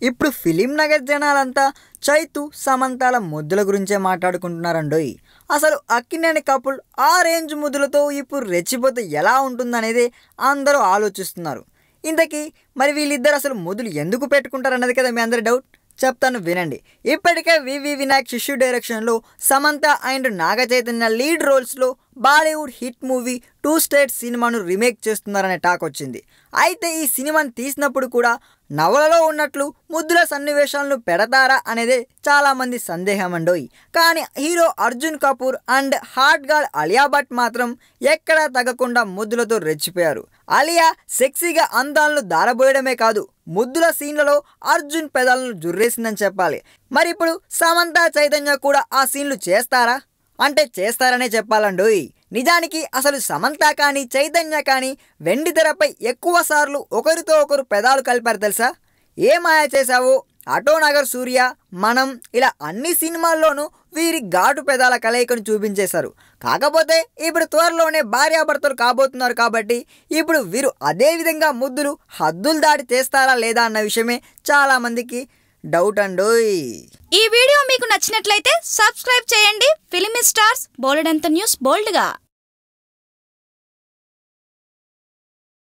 ఇప్పుడు ఫిలిం నగర్ జనాలంతా చైతు సమంతాల ముద్దుల గురించే మాట్లాడుకుంటున్నారండోయ్. అసలు అక్కినేని కపుల్ ఆ రేంజ్ ముద్దులతో ఇప్పుడు రెచ్చిపోతే ఎలా ఉంటుందనేది అందరూ ఆలోచిస్తున్నారు. ఇంతకీ మరి వీళ్ళిద్దరు అసలు ముద్దులు ఎందుకు పెట్టుకుంటారన్నది కదా మీ అందరి డౌట్. చెప్తాను వినండి. ఇప్పటికే వివి వినాయక్ శిష్యు డైరెక్షన్లో సమంత అండ్ నాగ చైతన్య లీడ్ రోల్స్లో బాలీవుడ్ హిట్ మూవీ 2 స్టేట్స్ సినిమాను రీమేక్ చేస్తున్నారనే టాక్ వచ్చింది. అయితే ఈ సినిమాని తీసినప్పుడు కూడా నవలలో ఉన్నట్లు ముద్దుల సన్నివేశాలను పెడతారా అనేదే చాలామంది సందేహం అండోయ్. కానీ hero Arjun Kapoor and hot girl Alia Bhatt మాత్రం ఎక్కడా తగ్గకుండా ముద్దులతో రెచ్చిపోయారు. అలియా సెక్సీగా అందాలను దారబోయడమే కాదు, ముద్దుల సీన్లలో అర్జున్ పెదాలను జుర్రేసిందని చెప్పాలి. మరి ఇప్పుడు సమంత చైతన్య కూడా ఆ సీన్లు చేస్తారా అంటే చేస్తారనే చెప్పాలండోయ్. నిజానికి అసలు సమంత కానీ చైతన్య కానీ వెండి తెరపై ఎక్కువ సార్లు ఒకరితో ఒకరు పెదాలు కలిపారు తెలుసా. ఏ మాయ చేశావో, ఆటోనగర్ సూర్య, మనం ఇలా అన్ని సినిమాల్లోనూ వీరి ఘాటు పెదాల కలయికను చూపించేశారు. కాకపోతే ఇప్పుడు త్వరలోనే భార్యాభర్తలు కాబోతున్నారు కాబట్టి ఇప్పుడు వీరు అదే విధంగా ముద్దులు హద్దులు దాడి చేస్తారా లేదా అన్న విషయమే చాలామందికి డౌట్ అండోయ్. ఈ వీడియో మీకు నచ్చినట్లయితే సబ్స్క్రైబ్ చేయండి. ఫిలిమి స్టార్స్ బోలెడంత న్యూస్ బోల్డ్గా.